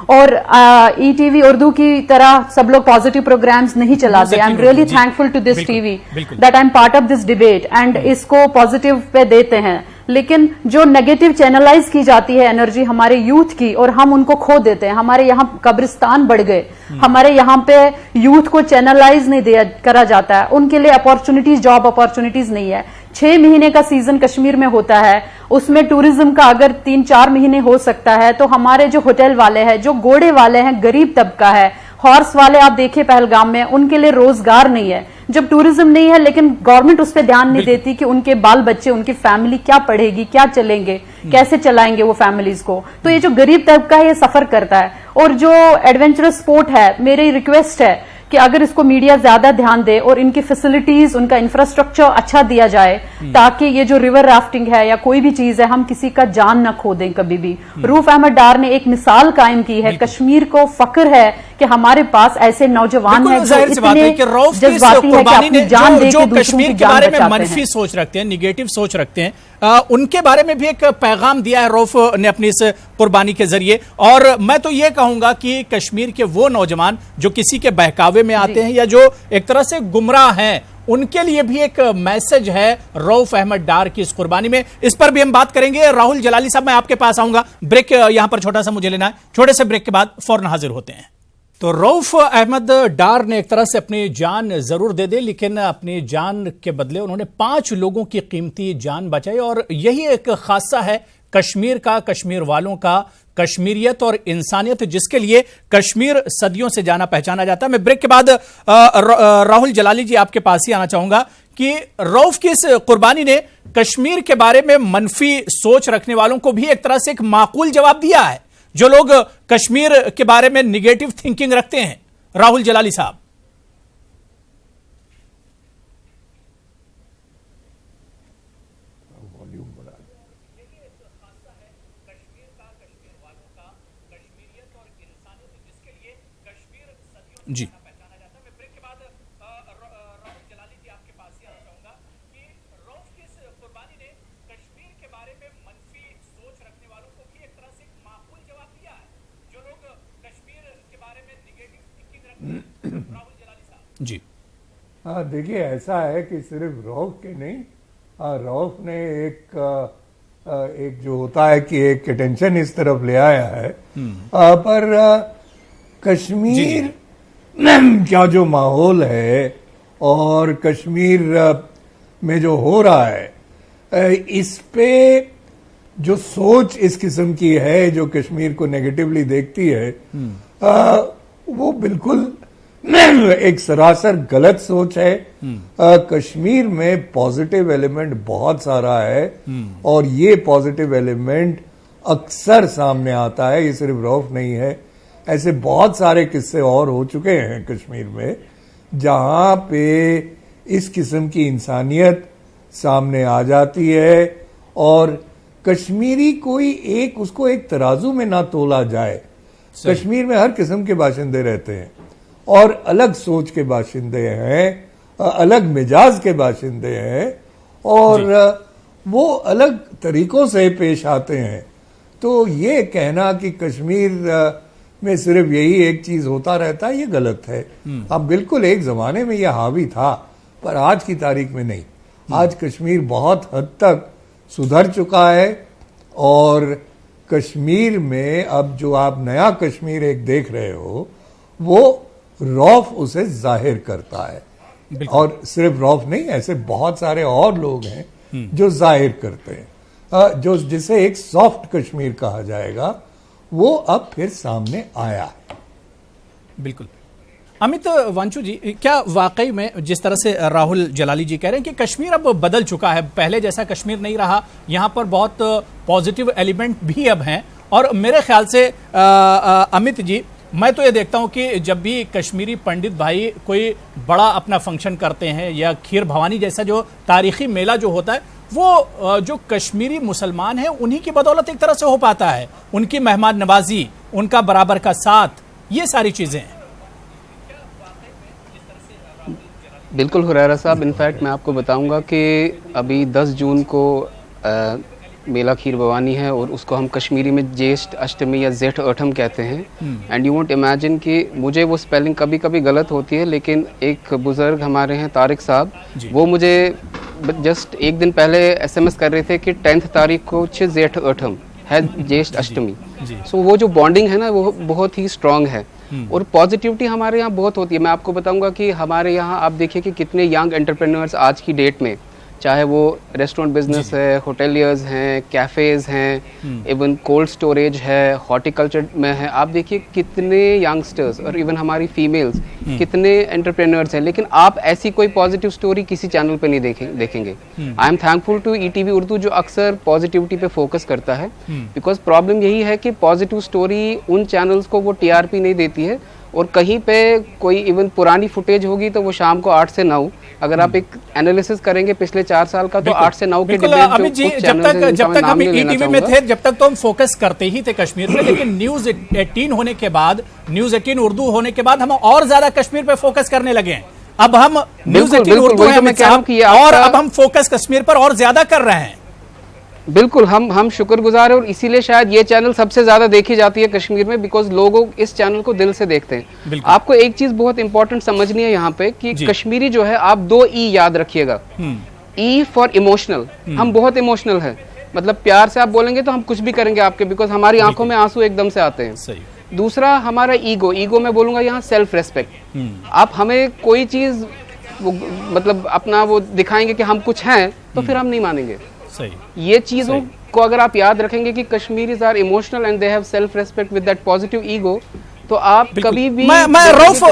اور ای ٹی وی اردو کی طرح سب لوگ پازیٹیو پروگرامز نہیں چلاتے. I am really thankful to this T V that I am part of this debate, and اس کو پازیٹیو پہ دیتے ہیں. لیکن جو نیگیٹو چینلائز کی جاتی ہے انرجی ہمارے یوتھ کی, اور ہم ان کو کھو دیتے ہیں. ہمارے یہاں قبرستان بڑھ گئے, ہمارے یہاں پہ یوتھ کو چینلائز نہیں کرا جاتا ہے, ان کے لیے اپارچونیٹیز, جاب اپارچونیٹیز نہیں ہے. 6 مہینے کا سیزن کشمیر میں ہوتا ہے, اس میں ٹورزم کا اگر 3-4 مہینے ہو سکتا ہے, تو ہمارے جو ہوٹل والے ہیں, جو گھوڑے والے ہیں, غریب طبقہ ہے, ہارس والے آپ دیکھیں پہلگام میں, ان کے لیے روزگار نہیں ہے. جب ٹورزم نہیں ہے لیکن گورنمنٹ اس پہ دھیان نہیں دیتی کہ ان کے بال بچے, ان کی فیملی کیا پڑھے گی, کیا چلیں گے, کیسے چلائیں گے وہ فیملیز کو. تو یہ جو غریب طبقہ ہے یہ سفر کرتا ہے. اور جو ایڈونچرس اسپورٹ ہے, میری ریکویسٹ ہے کہ اگر اس کو میڈیا زیادہ دھیان دے اور ان کی فیسلٹیز, ان کا انفراسٹرکچر اچھا دیا جائے, تاکہ یہ جو ریور رافٹنگ ہے یا کوئی بھی چیز ہے, ہم کسی کا جان نہ کھو دیں کبھی بھی. روف احمد ڈار نے ایک مثال قائم کی ہے, کشمیر کو فخر ہے کہ ہمارے پاس ایسے نوجوان ہیں جو اتنے جذباتی ہے کہ اپنی جان دے کے دوسروں کی جان بچاتے ہیں. منفی سوچ رکھتے ہیں, نیگیٹو سوچ رکھتے ہیں, ان کے بارے میں بھی ایک پیغام دیا ہے روف نے اپنی اس قربانی کے ذریعے. اور میں تو یہ کہوں گا کہ کشمیر کے وہ نوجوان جو کسی کے بہکاوے میں آتے ہیں یا جو ایک طرح سے گمراہ ہیں, ان کے لیے بھی ایک میسج ہے روف احمد ڈار کی اس قربانی میں. اس پر بھی ہم بات کریں گے. راہل جلالی صاحب, میں آپ کے پاس آؤں گا. بریک یہاں پر چھوٹا سا مجھے لینا ہے, چھوٹے سے بریک کے بعد فوراً حاضر ہوتے ہیں. تو روف احمد ڈار نے ایک طرح سے اپنی جان ضرور دے دے, لیکن اپنی جان کے بدلے انہوں نے 5 لوگوں کی قیمتی جان بچائی. اور یہی ایک خاصہ ہے کشمیر کا, کشمیر والوں کا, کشمیریت اور انسانیت, جس کے لیے کشمیر صدیوں سے جانا پہچانا جاتا ہے. میں بریک کے بعد راہل جلالی جی آپ کے پاس ہی آنا چاہوں گا کہ روف کی اس قربانی نے کشمیر کے بارے میں منفی سوچ رکھنے والوں کو بھی ایک طرح سے ایک معقول جواب دیا ہے, جو لوگ کشمیر کے بارے میں نیگیٹو تھنکنگ رکھتے ہیں. راہل جلالی صاحب. جی جی ہاں دیکھیے, ایسا ہے کہ صرف روف کے نہیں, روف نے ایک جو ہوتا ہے کہ ایک اٹینشن اس طرف لے آیا ہے, پر کشمیر کا جو ماحول ہے اور کشمیر میں جو ہو رہا ہے, اس پہ جو سوچ اس قسم کی ہے جو کشمیر کو نیگیٹیولی دیکھتی ہے, وہ بالکل ایک سراسر غلط سوچ ہے. کشمیر میں پازیٹیو ایلیمنٹ بہت سارا ہے, اور یہ پازیٹیو ایلیمنٹ اکثر سامنے آتا ہے. یہ صرف روف نہیں ہے, ایسے بہت سارے قصے اور ہو چکے ہیں کشمیر میں جہاں پہ اس قسم کی انسانیت سامنے آ جاتی ہے, اور کشمیری کوئی اس کو ایک ترازو میں نہ تولا جائے. کشمیر میں ہر قسم کے باشندے رہتے ہیں, اور الگ سوچ کے باشندے ہیں, الگ مزاج کے باشندے ہیں, اور وہ الگ طریقوں سے پیش آتے ہیں. تو یہ کہنا کہ کشمیر میں صرف یہی ایک چیز ہوتا رہتا ہے یہ غلط ہے. اب بالکل ایک زمانے میں یہ حاوی تھا پر آج کی تاریخ میں نہیں. آج کشمیر بہت حد تک سدھر چکا ہے اور کشمیر میں اب جو آپ نیا کشمیر ایک دیکھ رہے ہو وہ روف اسے ظاہر کرتا ہے. اور صرف روف نہیں, ایسے بہت سارے اور لوگ ہیں جو ظاہر کرتے ہیں, جو جسے ایک سافٹ کشمیر کہا جائے گا وہ اب پھر سامنے آیا. بالکل. امیت وانچو جی, کیا واقعی میں جس طرح سے راہل جلالی جی کہہ رہے ہیں کہ کشمیر اب بدل چکا ہے, پہلے جیسا کشمیر نہیں رہا, یہاں پر بہت پازیٹیو ایلیمنٹ بھی اب ہیں, اور میرے خیال سے امیت جی میں تو یہ دیکھتا ہوں کہ جب بھی کشمیری پنڈت بھائی کوئی بڑا اپنا فنکشن کرتے ہیں یا کھیر بھوانی جیسا جو تاریخی میلہ جو ہوتا ہے وہ جو کشمیری مسلمان ہیں انہی کی بدولت ایک طرح سے ہو پاتا ہے, ان کی مہمان نوازی, ان کا برابر کا ساتھ, یہ ساری چیزیں ہیں. بالکل حریرہ صاحب, انفیکٹ میں آپ کو بتاؤں گا کہ ابھی 10 جون کو میلہ کھیر بھوانی ہے اور اس کو ہم کشمیری میں جیشٹ اشٹمی یا زیٹھ اٹھم کہتے ہیں. اینڈ یو وونٹ امیجن کہ مجھے وہ سپیلنگ کبھی کبھی غلط ہوتی ہے, لیکن ایک بزرگ ہمارے ہیں طارق صاحب, وہ مجھے جسٹ ایک دن پہلے ایس ایم ایس کر رہے تھے کہ 10 تاریخ کو زیٹھ اٹھم ہے جیشٹ اشٹمی. سو وہ جو بانڈنگ ہے نا وہ بہت ہی اسٹرانگ ہے اور پازیٹیوٹی ہمارے یہاں بہت ہوتی ہے. میں آپ کو بتاؤں گا کہ ہمارے یہاں آپ دیکھیں کہ کتنے ینگ انٹرپرینورز آج کی ڈیٹ میں, چاہے وہ ریسٹورنٹ بزنس ہے, ہوٹلیئرز ہیں, کیفیز ہیں, ایون کولڈ سٹوریج ہے, ہارٹیکلچر میں ہے, آپ دیکھیے کتنے ینگسٹرز اور ایون ہماری فیمیلز کتنے انٹرپرینورز ہیں, لیکن آپ ایسی کوئی پازیٹیو سٹوری کسی چینل پہ نہیں دیکھیں گے. I am thankful to E T V Urdu جو اکثر پازیٹیوٹی پہ فوکس کرتا ہے, بیکاز پرابلم یہی ہے کہ پازیٹیو سٹوری ان چینلز کو وہ ٹی آر پی نہیں دیتی ہے, اور کہیں پہ کوئی ایون پرانی فوٹیج ہوگی تو وہ شام کو 8 سے 9, اگر آپ ایک انالیسس کریں گے پچھلے 4 سال کا تو 8 سے 9 کے ڈیبیٹ جو جب تک ہم ای ٹی وی میں تھے جب تک تو ہم فوکس کرتے ہی تھے کشمیر پہ, لیکن نیوز 18 ہونے کے بعد, نیوز 18 اردو ہونے کے بعد ہم اور زیادہ کشمیر پہ فوکس کرنے لگے ہیں. اب ہم نیوز 18 اردو ہیں اور اب ہم فوکس کشمیر پر اور زیادہ کر رہے ہیں. بالکل, ہم شکر گزار ہیں, اور اسی لیے شاید یہ چینل سب سے زیادہ دیکھی جاتی ہے کشمیر میں, بیکاز لوگ اس چینل کو دل سے دیکھتے ہیں. آپ کو ایک چیز بہت امپورٹنٹ سمجھنی ہے یہاں پہ کہ کشمیری جو ہے آپ 2 ای یاد رکھیے گا. ای فار ایموشنل, ہم بہت ایموشنل ہیں, مطلب پیار سے آپ بولیں گے تو ہم کچھ بھی کریں گے آپ کے, بیکاز ہماری آنکھوں میں آنسو ایک دم سے آتے ہیں. دوسرا ہمارا ایگو میں بولوں گا یہاں سیلف ریسپیکٹ. آپ ہمیں کوئی چیز مطلب اپنا وہ دکھائیں گے کہ ہم کچھ ہیں تو پھر ہم نہیں مانیں گے. یہ چیزوں کو اگر آپ یاد رکھیں گے کہ Kashmiris are emotional and they have self respect with that positive ego, تو آپ کبھی بھی. میں روف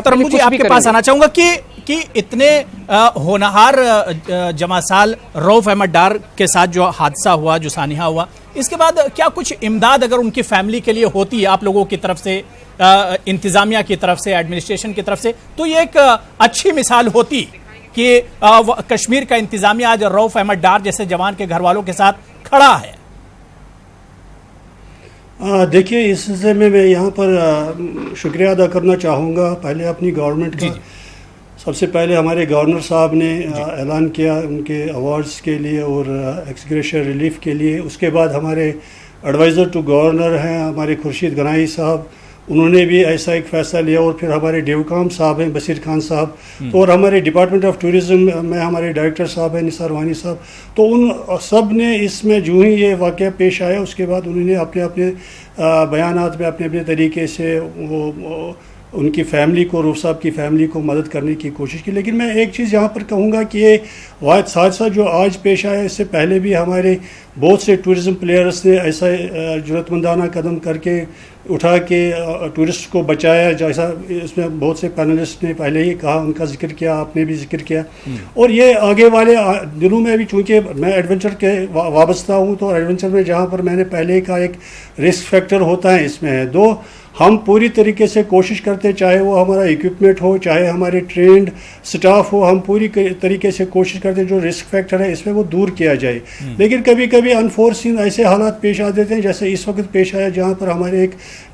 ترمو جی آپ کے پاس آنا چاہوں گا کہ اتنے ہونہار جمع سال روف احمد ڈار کے ساتھ جو حادثہ ہوا, جو سانحہ ہوا, اس کے بعد کیا کچھ امداد اگر ان کی فیملی کے لیے ہوتی ہے آپ لوگوں کی طرف سے, انتظامیہ کی طرف سے, ایڈمنسٹریشن کی طرف سے, تو یہ ایک اچھی مثال ہوتی کہ کشمیر کا انتظامیہ آج روف احمد ڈار جیسے جوان کے گھر والوں کے ساتھ کھڑا ہے. دیکھیے اس سلسلے میں یہاں پر شکریہ ادا کرنا چاہوں گا پہلے اپنی گورنمنٹ کا. سب سے پہلے ہمارے گورنر صاحب نے اعلان کیا ان کے ایوارڈز کے لیے اور ایکسگریشن ریلیف کے لیے. اس کے بعد ہمارے ایڈوائزر ٹو گورنر ہیں ہمارے خورشید گنائی صاحب, انہوں نے بھی ایسا ایک فیصلہ لیا, اور پھر ہمارے ڈیوکام صاحب ہیں بصیر خان صاحب, اور ہمارے ڈپارٹمنٹ آف ٹورزم میں ہمارے ڈائریکٹر صاحب ہیں نثار وانی صاحب, تو ان سب نے اس میں جو ہی یہ واقعہ پیش آیا اس کے بعد انہوں نے اپنے اپنے بیانات میں اپنے اپنے طریقے سے وہ ان کی فیملی کو, روف صاحب کی فیملی کو مدد کرنے کی کوشش کی. لیکن میں ایک چیز یہاں پر کہوں گا کہ یہ واحد حادثہ جو آج پیش آیا اس سے پہلے بھی ہمارے بہت سے ٹورزم پلیئرس نے ایسا جرأت مندانہ قدم کر کے اٹھا کے ٹورسٹ کو بچایا, جیسا اس میں بہت سے پینلسٹ نے پہلے ہی کہا, ان کا ذکر کیا, آپ نے بھی ذکر کیا. اور یہ آگے والے دنوں میں بھی, چونکہ میں ایڈونچر کے وابستہ ہوں, تو ایڈونچر میں جہاں پر میں نے پہلے ہی کہا ایک رسک فیکٹر ہوتا ہے اس میں, دو ہم پوری طریقے سے کوشش کرتے, چاہے وہ ہمارا اکوپمنٹ ہو, چاہے ہمارے ٹرینڈ سٹاف ہو, ہم پوری طریقے سے کوشش کرتے جو رسک فیکٹر ہے اس میں وہ دور کیا جائے. لیکن کبھی کبھی انفورسین ایسے حالات پیش آ دیتے ہیں جیسے اس وقت پیش آیا, جہاں پر ہمارے ایک